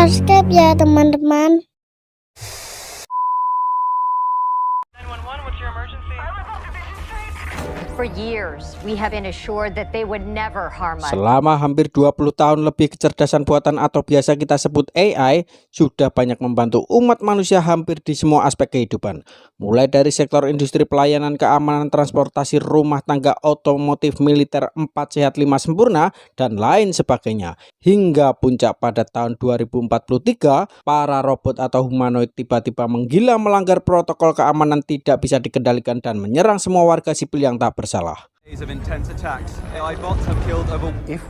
subscribe ya teman-teman. For years, we have been assured that they would never harm us. Selama hampir 20 tahun lebih, kecerdasan buatan atau biasa kita sebut AI sudah banyak membantu umat manusia hampir di semua aspek kehidupan. Mulai dari sektor industri, pelayanan, keamanan, transportasi, rumah tangga, otomotif, militer, 4 sehat 5 sempurna, dan lain sebagainya. Hingga puncak pada tahun 2043, para robot atau humanoid tiba-tiba menggila, melanggar protokol keamanan, tidak bisa dikendalikan, dan menyerang semua warga sipil yang tak bersalah. If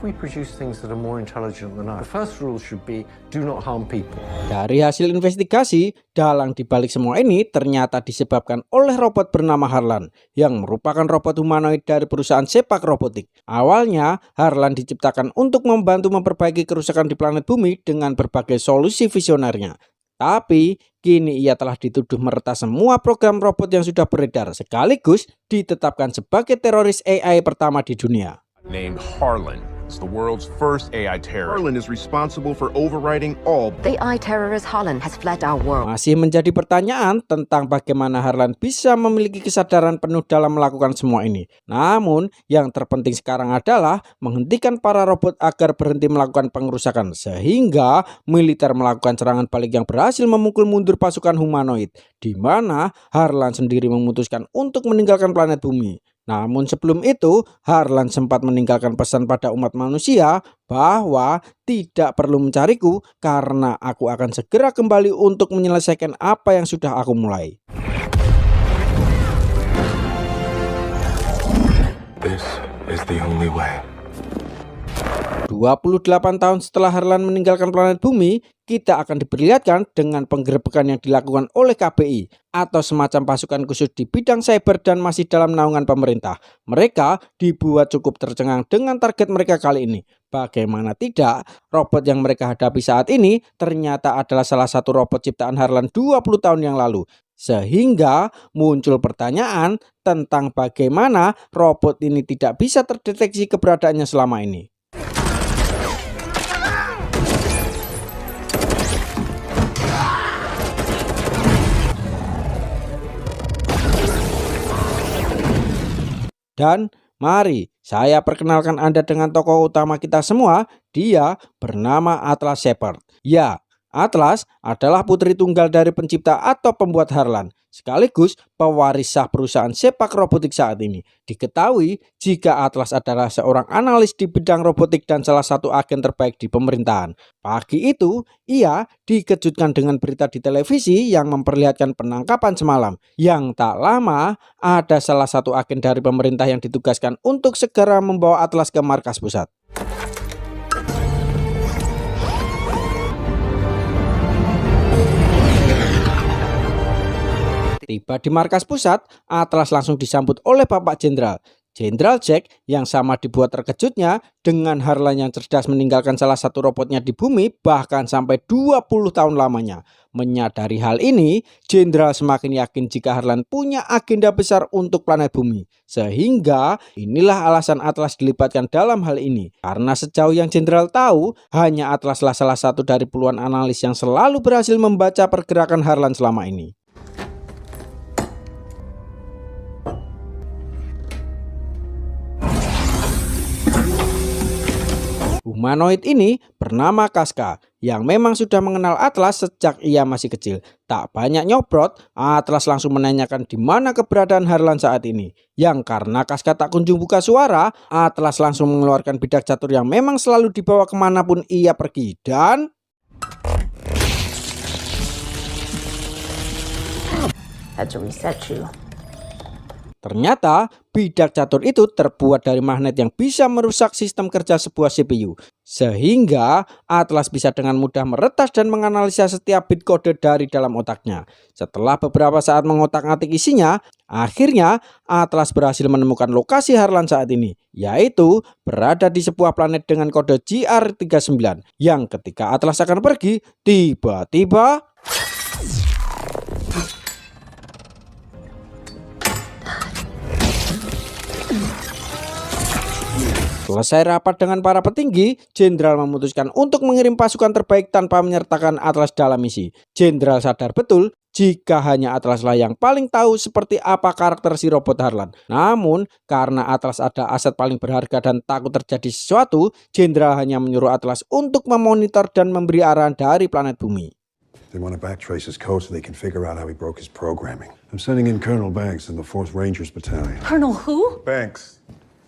we produce things that are more intelligent than us, the first rule should be do not harm people. Dari hasil investigasi, dalang dibalik semua ini ternyata disebabkan oleh robot bernama Harlan, yang merupakan robot humanoid dari perusahaan Sepak Robotik. Awalnya, Harlan diciptakan untuk membantu memperbaiki kerusakan di planet bumi dengan berbagai solusi visionernya. Tapi kini ia telah dituduh meretas semua program robot yang sudah beredar, sekaligus ditetapkan sebagai teroris AI pertama di dunia. Named Harlan is the world's first AI terrorist. Harlan is responsible for overriding all. The AI terrorist Harlan has fled our world. Masih menjadi pertanyaan tentang bagaimana Harlan bisa memiliki kesadaran penuh dalam melakukan semua ini. Namun, yang terpenting sekarang adalah menghentikan para robot agar berhenti melakukan pengerusakan, sehingga militer melakukan serangan balik yang berhasil memukul mundur pasukan humanoid, di mana Harlan sendiri memutuskan untuk meninggalkan planet bumi. Namun sebelum itu, Harlan sempat meninggalkan pesan pada umat manusia bahwa tidak perlu mencariku karena aku akan segera kembali untuk menyelesaikan apa yang sudah aku mulai. This is the only way. 28 tahun setelah Harlan meninggalkan planet bumi, kita akan diperlihatkan dengan penggerebekan yang dilakukan oleh KBI atau semacam pasukan khusus di bidang cyber dan masih dalam naungan pemerintah. Mereka dibuat cukup tercengang dengan target mereka kali ini. Bagaimana tidak, robot yang mereka hadapi saat ini ternyata adalah salah satu robot ciptaan Harlan 20 tahun yang lalu. Sehingga muncul pertanyaan tentang bagaimana robot ini tidak bisa terdeteksi keberadaannya selama ini. Dan mari saya perkenalkan Anda dengan tokoh utama kita semua. Dia bernama Atlas Shepard. Ya, Atlas adalah putri tunggal dari pencipta atau pembuat Harlan, sekaligus pewaris sah perusahaan Sepak Robotik saat ini. Diketahui jika Atlas adalah seorang analis di bidang robotik dan salah satu agen terbaik di pemerintahan. Pagi itu, ia dikejutkan dengan berita di televisi yang memperlihatkan penangkapan semalam. Yang tak lama, ada salah satu agen dari pemerintah yang ditugaskan untuk segera membawa Atlas ke markas pusat. Tiba di markas pusat, Atlas langsung disambut oleh Bapak Jenderal Jack, yang sama dibuat terkejutnya dengan Harlan yang cerdas meninggalkan salah satu robotnya di bumi bahkan sampai 20 tahun lamanya. Menyadari hal ini, Jenderal semakin yakin jika Harlan punya agenda besar untuk planet bumi. Sehingga inilah alasan Atlas dilibatkan dalam hal ini. Karena sejauh yang Jenderal tahu, hanya Atlaslah salah satu dari puluhan analis yang selalu berhasil membaca pergerakan Harlan selama ini. Humanoid ini bernama Casca, yang memang sudah mengenal Atlas sejak ia masih kecil. Tak banyak nyobrot, Atlas langsung menanyakan di mana keberadaan Harlan saat ini. Yang karena Casca tak kunjung buka suara, Atlas langsung mengeluarkan bidak catur yang memang selalu dibawa kemanapun ia pergi. Dan ternyata bidak catur itu terbuat dari magnet yang bisa merusak sistem kerja sebuah CPU. Sehingga Atlas bisa dengan mudah meretas dan menganalisa setiap bit kode dari dalam otaknya. Setelah beberapa saat mengotak-atik isinya, akhirnya Atlas berhasil menemukan lokasi Harlan saat ini, yaitu berada di sebuah planet dengan kode GR39. Yang ketika Atlas akan pergi, tiba-tiba Selesai rapat dengan para petinggi, Jenderal memutuskan untuk mengirim pasukan terbaik tanpa menyertakan Atlas dalam misi. Jenderal sadar betul jika hanya Atlas lah yang paling tahu seperti apa karakter si robot Harlan. Namun, karena Atlas ada aset paling berharga dan takut terjadi sesuatu, Jenderal hanya menyuruh Atlas untuk memonitor dan memberi arahan dari planet bumi. They want to backtrace his code so they can figure out how he broke his programming. I'm sending in Colonel Banks in the 4th Rangers Battalion. Colonel who? Banks.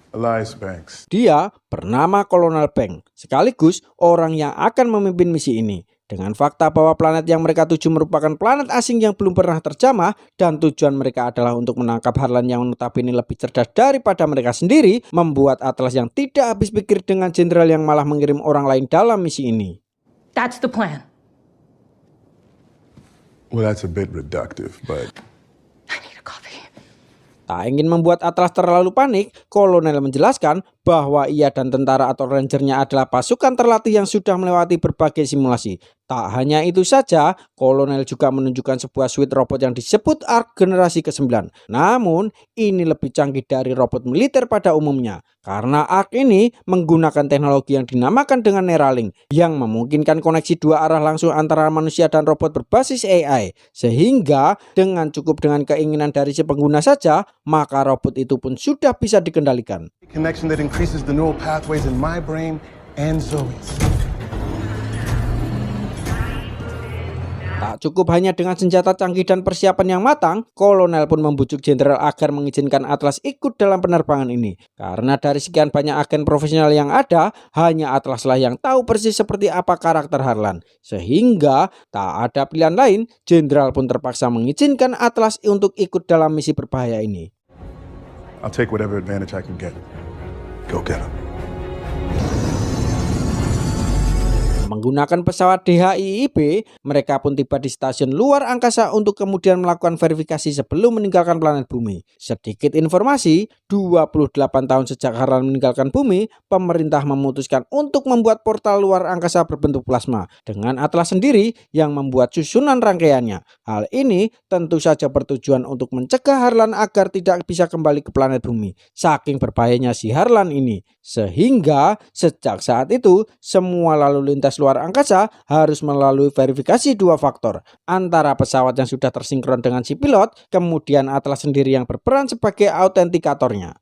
Elias Banks. Dia bernama Kolonel Banks, sekaligus orang yang akan memimpin misi ini. Dengan fakta bahwa planet yang mereka tuju merupakan planet asing yang belum pernah terjamah dan tujuan mereka adalah untuk menangkap Harlan yang notabene lebih cerdas daripada mereka sendiri, membuat Atlas yang tidak habis pikir dengan jenderal yang malah mengirim orang lain dalam misi ini. That's the plan. Well, that's a bit reductive, but... I need a coffee. Tak ingin membuat Atlas terlalu panik, Kolonel menjelaskan bahwa ia dan tentara atau rangernya adalah pasukan terlatih yang sudah melewati berbagai simulasi. Tak hanya itu saja, Kolonel juga menunjukkan sebuah suite robot yang disebut ARC generasi ke-9. Namun, ini lebih canggih dari robot militer pada umumnya. Karena ARC ini menggunakan teknologi yang dinamakan dengan Neuralink, yang memungkinkan koneksi dua arah langsung antara manusia dan robot berbasis AI. Sehingga, dengan cukup dengan keinginan dari si pengguna saja, maka robot itu pun sudah bisa dikendalikan. Connection that increases the neural pathways in my brain and Zoe's. Tak cukup hanya dengan senjata canggih dan persiapan yang matang, Kolonel pun membujuk jenderal agar mengizinkan Atlas ikut dalam penerbangan ini. Karena dari sekian banyak agen profesional yang ada, hanya Atlas lah yang tahu persis seperti apa karakter Harlan. Sehingga tak ada pilihan lain, jenderal pun terpaksa mengizinkan Atlas untuk ikut dalam misi berbahaya ini. I'll take whatever advantage I can get. Go get him. Menggunakan pesawat DHIIB, mereka pun tiba di stasiun luar angkasa untuk kemudian melakukan verifikasi sebelum meninggalkan planet bumi. Sedikit informasi, 28 tahun sejak Harlan meninggalkan bumi, pemerintah memutuskan untuk membuat portal luar angkasa berbentuk plasma, dengan Atlas sendiri yang membuat susunan rangkaiannya. Hal ini tentu saja bertujuan untuk mencegah Harlan agar tidak bisa kembali ke planet bumi, saking berbahayanya si Harlan ini. Sehingga sejak saat itu, semua lalu lintas luar angkasa harus melalui verifikasi dua faktor, antara pesawat yang sudah tersinkron dengan si pilot, kemudian Atlas sendiri yang berperan sebagai autentikatornya.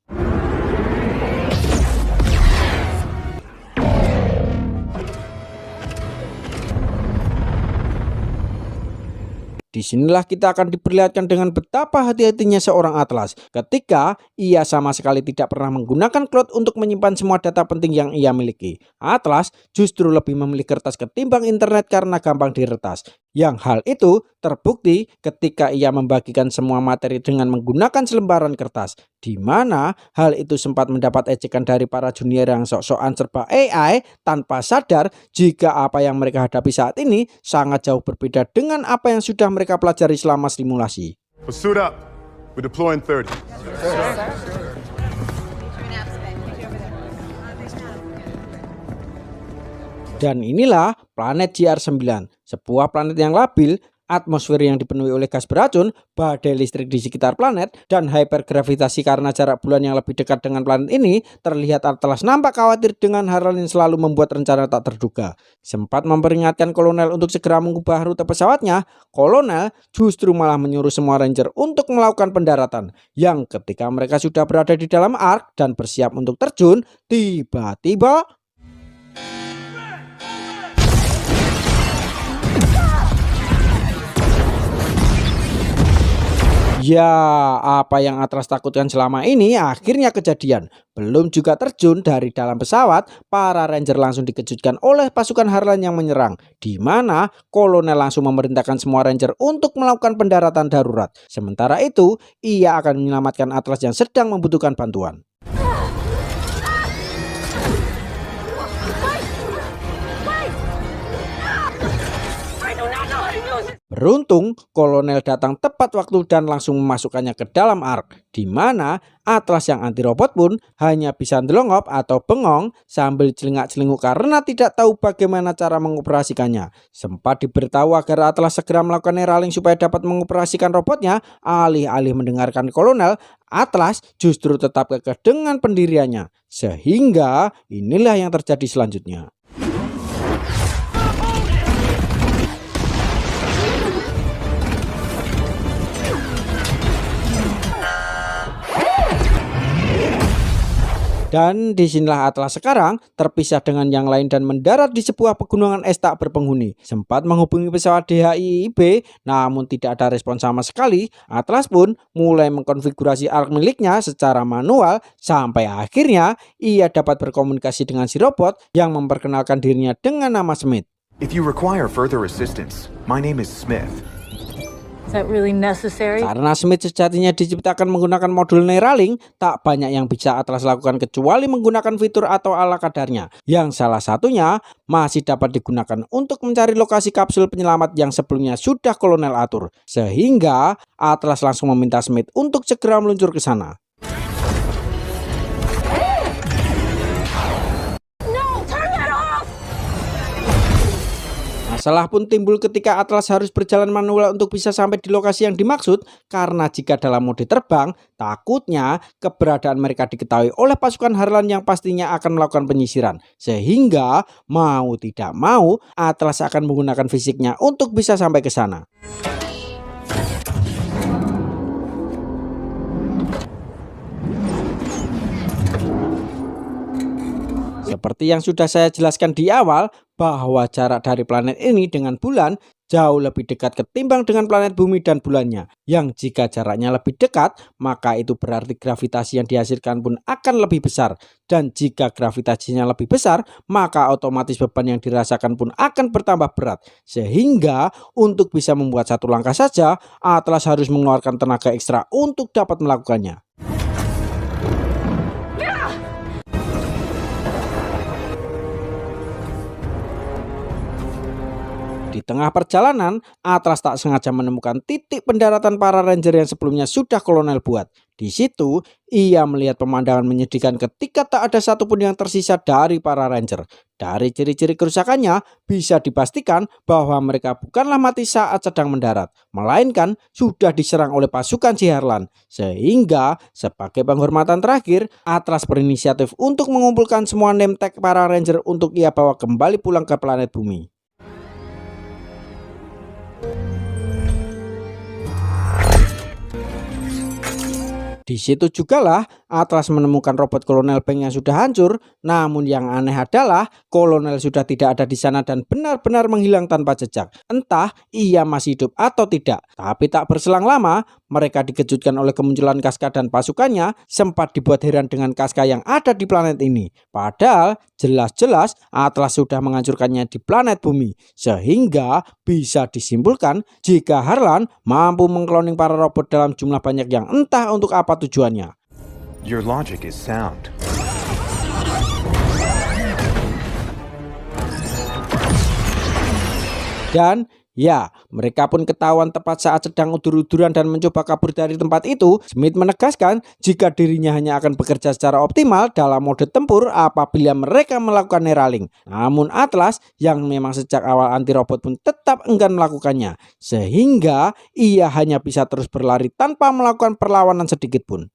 Disinilah kita akan diperlihatkan dengan betapa hati-hatinya seorang Atlas ketika ia sama sekali tidak pernah menggunakan cloud untuk menyimpan semua data penting yang ia miliki. Atlas justru lebih memilih kertas ketimbang internet karena gampang diretas. Yang hal itu terbukti ketika ia membagikan semua materi dengan menggunakan selembaran kertas, di mana hal itu sempat mendapat ejekan dari para junior yang sok-sokan serba AI tanpa sadar jika apa yang mereka hadapi saat ini sangat jauh berbeda dengan apa yang sudah mereka pelajari selama simulasi. Suit up. We're deploying 30. Dan inilah planet GR9, sebuah planet yang labil, atmosfer yang dipenuhi oleh gas beracun, badai listrik di sekitar planet, dan hypergravitasi karena jarak bulan yang lebih dekat dengan planet ini. Terlihat Atlas nampak khawatir dengan Harlan yang selalu membuat rencana tak terduga. Sempat memperingatkan Kolonel untuk segera mengubah rute pesawatnya, Kolonel justru malah menyuruh semua ranger untuk melakukan pendaratan, yang ketika mereka sudah berada di dalam ARC dan bersiap untuk terjun, tiba-tiba ya, apa yang Atlas takutkan selama ini akhirnya kejadian. Belum juga terjun dari dalam pesawat, para ranger langsung dikejutkan oleh pasukan Harlan yang menyerang, di mana Kolonel langsung memerintahkan semua ranger untuk melakukan pendaratan darurat. Sementara itu, ia akan menyelamatkan Atlas yang sedang membutuhkan bantuan. Beruntung, kolonel datang tepat waktu dan langsung memasukkannya ke dalam Ark, di mana Atlas yang anti robot pun hanya bisa ndelongop atau bengong sambil celingak-celinguk karena tidak tahu bagaimana cara mengoperasikannya. Sempat diberitahu agar Atlas segera melakukan neraling supaya dapat mengoperasikan robotnya, alih-alih mendengarkan kolonel, Atlas justru tetap kekeh dengan pendiriannya. Sehingga inilah yang terjadi selanjutnya. Dan disinilah Atlas sekarang terpisah dengan yang lain dan mendarat di sebuah pegunungan es tak berpenghuni. Sempat menghubungi pesawat DHIIB, namun tidak ada respon sama sekali. Atlas pun mulai mengkonfigurasi Ark miliknya secara manual sampai akhirnya ia dapat berkomunikasi dengan si robot yang memperkenalkan dirinya dengan nama Smith. If you require further assistance, my name is Smith. Is that really necessary? Karena Smith sejatinya diciptakan menggunakan modul Neuralink, tak banyak yang bisa Atlas lakukan kecuali menggunakan fitur atau ala kadarnya, yang salah satunya masih dapat digunakan untuk mencari lokasi kapsul penyelamat yang sebelumnya sudah kolonel atur. Sehingga Atlas langsung meminta Smith untuk segera meluncur ke sana. Masalah pun timbul ketika Atlas harus berjalan manual untuk bisa sampai di lokasi yang dimaksud, karena jika dalam mode terbang, takutnya keberadaan mereka diketahui oleh pasukan Harlan yang pastinya akan melakukan penyisiran. Sehingga mau tidak mau, Atlas akan menggunakan fisiknya untuk bisa sampai ke sana. Seperti yang sudah saya jelaskan di awal, bahwa jarak dari planet ini dengan bulan jauh lebih dekat ketimbang dengan planet bumi dan bulannya. Yang jika jaraknya lebih dekat, maka itu berarti gravitasi yang dihasilkan pun akan lebih besar. Dan jika gravitasinya lebih besar, maka otomatis beban yang dirasakan pun akan bertambah berat. Sehingga untuk bisa membuat satu langkah saja, Atlas harus mengeluarkan tenaga ekstra untuk dapat melakukannya. Di tengah perjalanan, Atlas tak sengaja menemukan titik pendaratan para ranger yang sebelumnya sudah kolonel buat. Di situ, ia melihat pemandangan menyedihkan ketika tak ada satupun yang tersisa dari para ranger. Dari ciri-ciri kerusakannya, bisa dipastikan bahwa mereka bukanlah mati saat sedang mendarat, melainkan sudah diserang oleh pasukan si Harlan. Sehingga, sebagai penghormatan terakhir, Atlas berinisiatif untuk mengumpulkan semua name tag para ranger untuk ia bawa kembali pulang ke planet bumi. Di situ jugalah Atlas menemukan robot Kolonel Bank yang sudah hancur. Namun yang aneh adalah kolonel sudah tidak ada di sana dan benar-benar menghilang tanpa jejak. Entah ia masih hidup atau tidak. Tapi tak berselang lama, mereka dikejutkan oleh kemunculan Casca dan pasukannya. Sempat dibuat heran dengan Casca yang ada di planet ini. Padahal jelas-jelas Atlas sudah menghancurkannya di planet bumi. Sehingga bisa disimpulkan jika Harlan mampu mengkloning para robot dalam jumlah banyak yang entah untuk apa tujuannya. Your logic is sound. Dan ya, mereka pun ketahuan tepat saat sedang udur-uduran dan mencoba kabur dari tempat itu. Smith menegaskan jika dirinya hanya akan bekerja secara optimal dalam mode tempur apabila mereka melakukan Neuralink. Namun Atlas yang memang sejak awal anti robot pun tetap enggan melakukannya. Sehingga ia hanya bisa terus berlari tanpa melakukan perlawanan sedikit pun.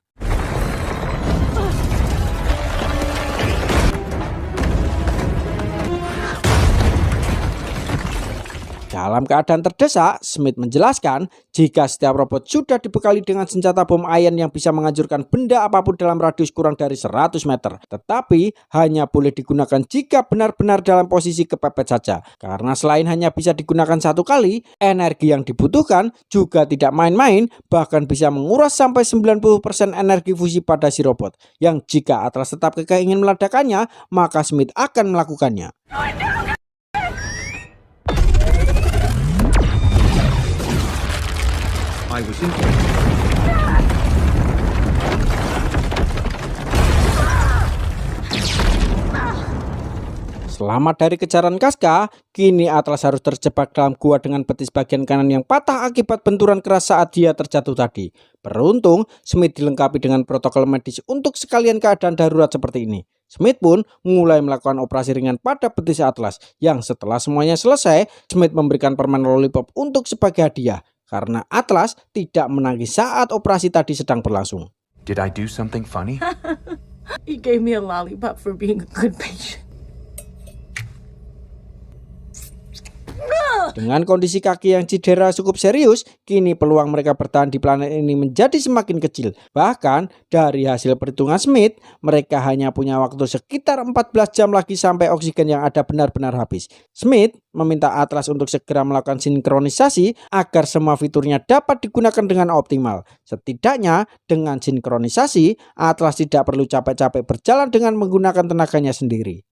Dalam keadaan terdesak, Smith menjelaskan jika setiap robot sudah dibekali dengan senjata bom ion yang bisa menghancurkan benda apapun dalam radius kurang dari 100 meter. Tetapi hanya boleh digunakan jika benar-benar dalam posisi kepepet saja. Karena selain hanya bisa digunakan satu kali, energi yang dibutuhkan juga tidak main-main, bahkan bisa menguras sampai 90% energi fusi pada si robot. Yang jika Atlas tetap kekeh ingin meledakkannya, maka Smith akan melakukannya. Selamat dari kejaran Casca, kini Atlas harus terjebak dalam gua dengan betis bagian kanan yang patah akibat benturan keras saat dia terjatuh tadi. Beruntung, Smith dilengkapi dengan protokol medis untuk sekalian keadaan darurat seperti ini. Smith pun mulai melakukan operasi ringan pada betis Atlas, yang setelah semuanya selesai, Smith memberikan permen lollipop untuk sebagai hadiah, karena Atlas tidak menangis saat operasi tadi sedang berlangsung. Did I do something funny? He gave me a lollipop for being a good patient. Dengan kondisi kaki yang cedera cukup serius, kini peluang mereka bertahan di planet ini menjadi semakin kecil. Bahkan dari hasil perhitungan Smith, mereka hanya punya waktu sekitar 14 jam lagi sampai oksigen yang ada benar-benar habis. Smith meminta Atlas untuk segera melakukan sinkronisasi agar semua fiturnya dapat digunakan dengan optimal. Setidaknya dengan sinkronisasi, Atlas tidak perlu capek-capek berjalan dengan menggunakan tenaganya sendiri.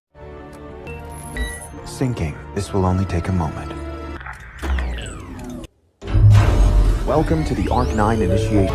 Syncing. This will only take a moment. Welcome to the Arc-9 initiation.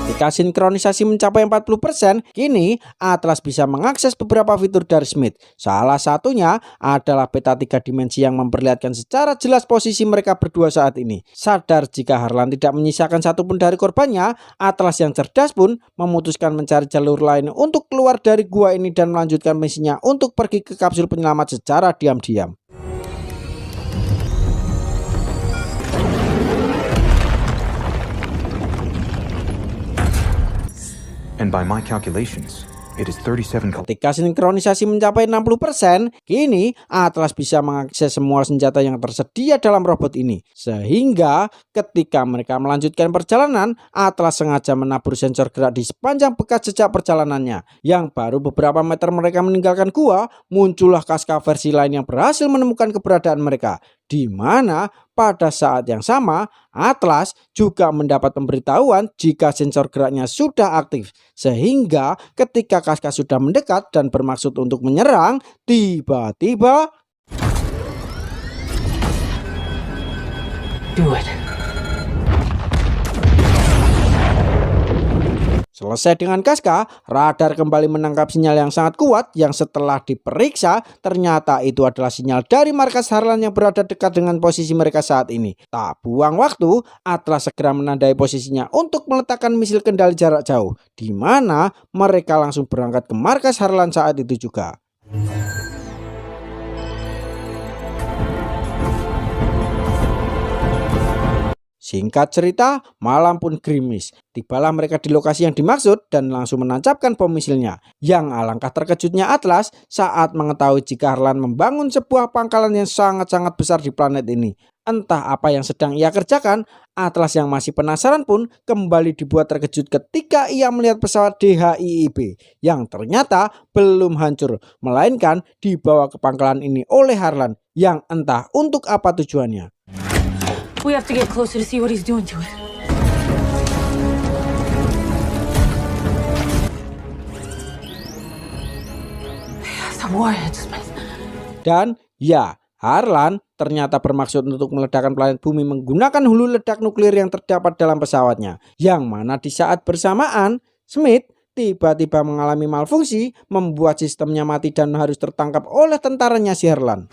Ketika sinkronisasi mencapai 40%, kini Atlas bisa mengakses beberapa fitur dari Smith. Salah satunya adalah peta 3 dimensi yang memperlihatkan secara jelas posisi mereka berdua saat ini. Sadar jika Harlan tidak menyisakan satupun dari korbannya, Atlas yang cerdas pun memutuskan mencari jalur lain untuk keluar dari gua ini dan melanjutkan misinya untuk pergi ke kapsul penyelamat secara diam-diam. And by my calculations, it is 37 Ketika sinkronisasi mencapai 60%, kini Atlas bisa mengakses semua senjata yang tersedia dalam robot ini. Sehingga ketika mereka melanjutkan perjalanan, Atlas sengaja menabur sensor gerak di sepanjang bekas jejak perjalanannya. Yang baru beberapa meter mereka meninggalkan gua, muncullah Casca versi lain yang berhasil menemukan keberadaan mereka. Di mana pada saat yang sama Atlas juga mendapat pemberitahuan jika sensor geraknya sudah aktif, sehingga ketika Casca sudah mendekat dan bermaksud untuk menyerang, tiba-tiba Do it. selesai dengan Casca, radar kembali menangkap sinyal yang sangat kuat yang setelah diperiksa ternyata itu adalah sinyal dari markas Harlan yang berada dekat dengan posisi mereka saat ini. Tak buang waktu, Atlas segera menandai posisinya untuk meletakkan misil kendali jarak jauh, di mana mereka langsung berangkat ke markas Harlan saat itu juga. Singkat cerita, malam pun gerimis. Tibalah mereka di lokasi yang dimaksud dan langsung menancapkan bom misilnya. Yang alangkah terkejutnya Atlas saat mengetahui jika Harlan membangun sebuah pangkalan yang sangat-sangat besar di planet ini. Entah apa yang sedang ia kerjakan, Atlas yang masih penasaran pun kembali dibuat terkejut ketika ia melihat pesawat DHIIB yang ternyata belum hancur, melainkan dibawa ke pangkalan ini oleh Harlan yang entah untuk apa tujuannya. We have to get closer to see what he's doing to it. The warhead, Smith. Dan ya, Harlan ternyata bermaksud untuk meledakkan planet bumi menggunakan hulu ledak nuklir yang terdapat dalam pesawatnya. Yang mana di saat bersamaan, Smith tiba-tiba mengalami malfungsi, membuat sistemnya mati dan harus tertangkap oleh tentaranya si Harlan.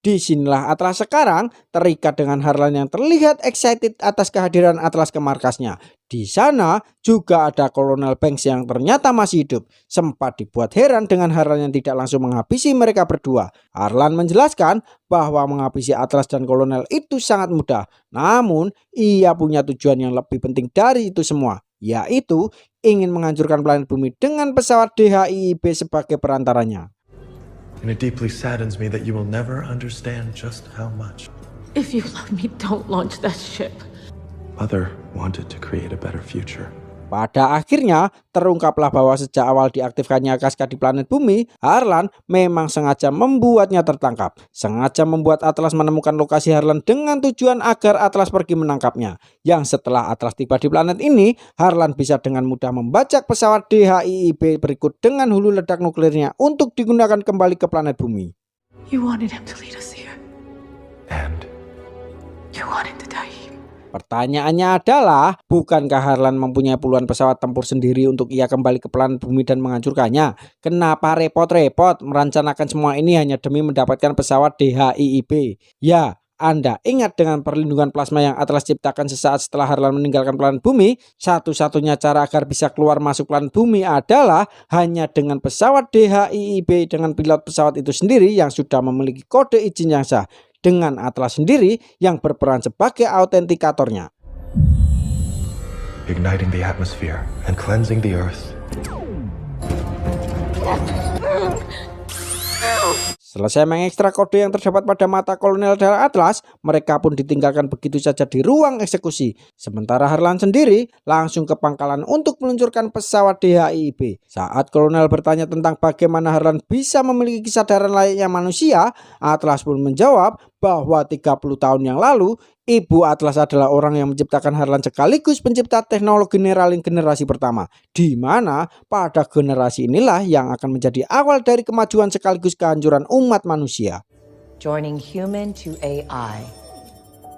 Disinilah Atlas sekarang terikat dengan Harlan yang terlihat excited atas kehadiran Atlas ke markasnya. Di sana juga ada Kolonel Banks yang ternyata masih hidup. Sempat dibuat heran dengan Harlan yang tidak langsung menghabisi mereka berdua. Harlan menjelaskan bahwa menghabisi Atlas dan Kolonel itu sangat mudah. Namun ia punya tujuan yang lebih penting dari itu semua, yaitu ingin menghancurkan planet bumi dengan pesawat DHIIB sebagai perantaranya. And it deeply saddens me that you will never understand just how much. If you love me, don't launch that ship. Mother wanted to create a better future. Pada akhirnya terungkaplah bahwa sejak awal diaktifkannya Casca di planet bumi, Harlan memang sengaja membuatnya tertangkap. Sengaja membuat Atlas menemukan lokasi Harlan dengan tujuan agar Atlas pergi menangkapnya. Yang setelah Atlas tiba di planet ini, Harlan bisa dengan mudah membajak pesawat DHIIB berikut dengan hulu ledak nuklirnya untuk digunakan kembali ke planet bumi. You wanted him to lead us here. And wanted to die. Pertanyaannya adalah, bukankah Harlan mempunyai puluhan pesawat tempur sendiri untuk ia kembali ke planet bumi dan menghancurkannya? Kenapa repot-repot merencanakan semua ini hanya demi mendapatkan pesawat DHIIB? Ya, Anda ingat dengan perlindungan plasma yang Atlas ciptakan sesaat setelah Harlan meninggalkan planet bumi? Satu-satunya cara agar bisa keluar masuk planet bumi adalah hanya dengan pesawat DHIIB dengan pilot pesawat itu sendiri yang sudah memiliki kode izin yang sah, dengan Atlas sendiri yang berperan sebagai autentikatornya. Igniting the atmosphere and cleansing the earth. Selesai mengekstrak kode yang terdapat pada mata kolonel dari Atlas, mereka pun ditinggalkan begitu saja di ruang eksekusi. Sementara Harlan sendiri langsung ke pangkalan untuk meluncurkan pesawat DHIIB. Saat kolonel bertanya tentang bagaimana Harlan bisa memiliki kesadaran layaknya manusia, Atlas pun menjawab bahwa 30 tahun yang lalu, Ibu Atlas adalah orang yang menciptakan Harlan sekaligus pencipta teknologi Neuralink generasi pertama, di mana pada generasi inilah yang akan menjadi awal dari kemajuan sekaligus kehancuran umat manusia. Joining human to AI.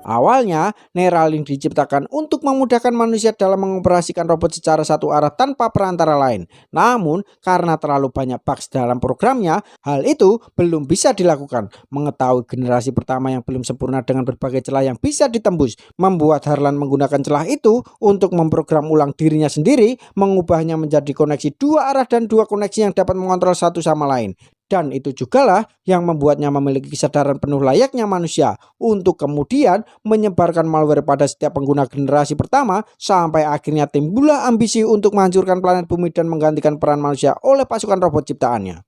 Awalnya, Neuralink diciptakan untuk memudahkan manusia dalam mengoperasikan robot secara satu arah tanpa perantara lain. Namun, karena terlalu banyak bugs dalam programnya, hal itu belum bisa dilakukan. Mengetahui generasi pertama yang belum sempurna dengan berbagai celah yang bisa ditembus, membuat Harlan menggunakan celah itu untuk memprogram ulang dirinya sendiri, mengubahnya menjadi koneksi dua arah dan dua koneksi yang dapat mengontrol satu sama lain. Dan itu jugalah yang membuatnya memiliki kesadaran penuh layaknya manusia untuk kemudian menyebarkan malware pada setiap pengguna generasi pertama sampai akhirnya timbullah ambisi untuk menghancurkan planet bumi dan menggantikan peran manusia oleh pasukan robot ciptaannya.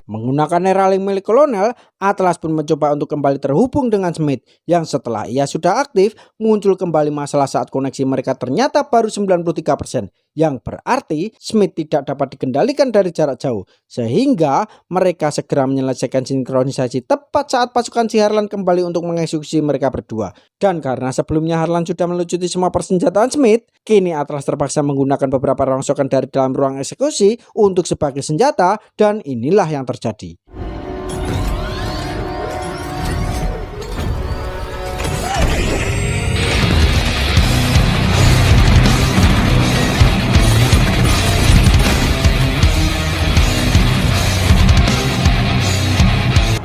Menggunakan Neuralink milik kolonel, Atlas pun mencoba untuk kembali terhubung dengan Smith, yang setelah ia sudah aktif, muncul kembali masalah saat koneksi mereka ternyata baru 93%, yang berarti Smith tidak dapat dikendalikan dari jarak jauh, sehingga mereka segera menyelesaikan sinkronisasi tepat saat pasukan si Harlan kembali untuk mengeksekusi mereka berdua. Dan karena sebelumnya Harlan sudah melucuti semua persenjataan Smith, kini Atlas terpaksa menggunakan beberapa rongsokan dari dalam ruang eksekusi untuk sebagai senjata, dan inilah yang terjadi.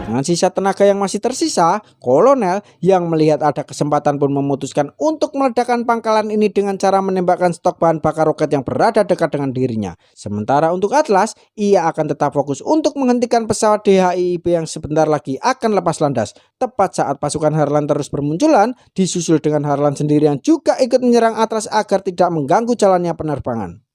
Dengan sisa tenaga yang masih tersisa, kolonel yang melihat ada kesempatan pun memutuskan untuk meledakkan pangkalan ini dengan cara menembakkan stok bahan bakar roket yang berada dekat dengan dirinya. Sementara untuk Atlas, ia akan tetap fokus untuk menghentikan pesawat DHIIB yang sebentar lagi akan lepas landas. Tepat saat pasukan Harlan terus bermunculan, disusul dengan Harlan sendiri yang juga ikut menyerang Atlas agar tidak mengganggu jalannya penerbangan.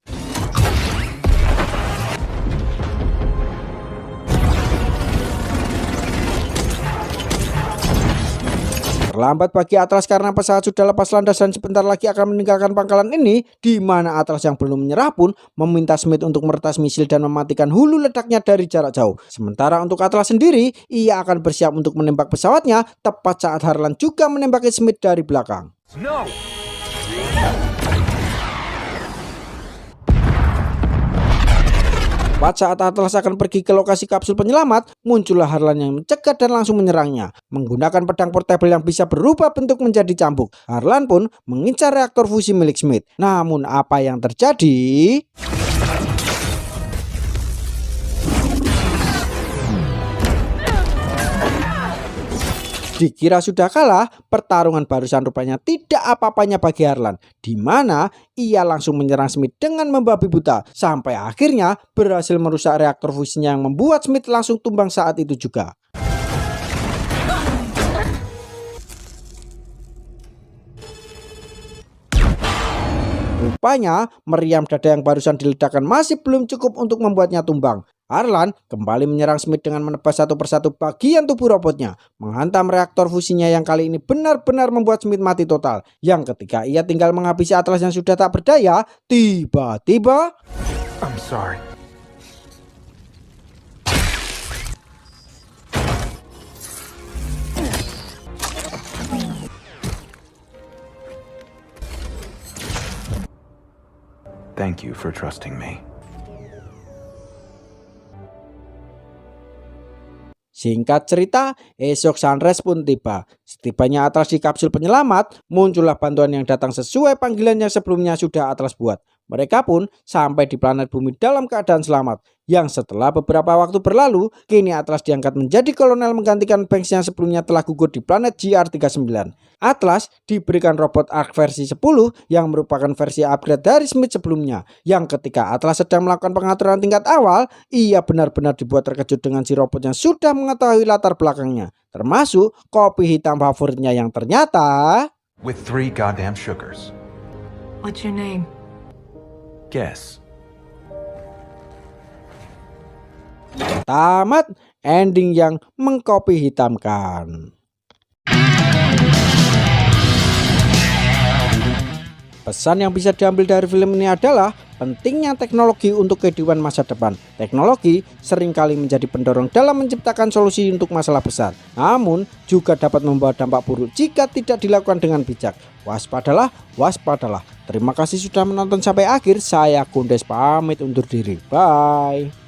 Terlambat bagi Atlas karena pesawat sudah lepas landas dan sebentar lagi akan meninggalkan pangkalan ini, di mana Atlas yang belum menyerah pun meminta Smith untuk meretas misil dan mematikan hulu ledaknya dari jarak jauh. Sementara untuk Atlas sendiri, ia akan bersiap untuk menembak pesawatnya tepat saat Harlan juga menembaki Smith dari belakang. No. Tepat saat Atlas akan pergi ke lokasi kapsul penyelamat, muncullah Harlan yang mencegat dan langsung menyerangnya. Menggunakan pedang portable yang bisa berubah bentuk menjadi cambuk, Harlan pun mengincar reaktor fusi milik Smith. Namun apa yang terjadi? Dikira sudah kalah, pertarungan barusan rupanya tidak apa-apanya bagi Harlan, di mana ia langsung menyerang Smith dengan membabi buta, sampai akhirnya berhasil merusak reaktor fusinya yang membuat Smith langsung tumbang saat itu juga. Rupanya meriam dada yang barusan diledakkan masih belum cukup untuk membuatnya tumbang. Harlan kembali menyerang Smith dengan menebas satu persatu bagian tubuh robotnya, menghantam reaktor fusinya yang kali ini benar-benar membuat Smith mati total. Yang ketika ia tinggal menghabisi Atlas yang sudah tak berdaya, tiba-tiba I'm sorry. Thank you for trusting me. Singkat cerita, esok sunrise pun tiba. Setibanya Atlas di kapsul penyelamat, muncullah bantuan yang datang sesuai panggilan yang sebelumnya sudah Atlas buat. Mereka pun sampai di planet bumi dalam keadaan selamat. Yang setelah beberapa waktu berlalu, kini Atlas diangkat menjadi kolonel menggantikan Banks yang sebelumnya telah gugur di planet GR39. Atlas diberikan robot Ark versi 10 yang merupakan versi upgrade dari Smith sebelumnya. Yang ketika Atlas sedang melakukan pengaturan tingkat awal, ia benar-benar dibuat terkejut dengan si robot yang sudah mengetahui latar belakangnya. Termasuk kopi hitam favoritnya yang ternyata... With 3 goddamn sugars. What's your name? Guess. Tamat ending yang mengkopi hitamkan. Pesan yang bisa diambil dari film ini adalah pentingnya teknologi untuk kehidupan masa depan. Teknologi seringkali menjadi pendorong dalam menciptakan solusi untuk masalah besar, namun juga dapat membawa dampak buruk jika tidak dilakukan dengan bijak. Waspadalah, waspadalah. Terima kasih sudah menonton sampai akhir. Saya Kundes pamit undur diri. Bye.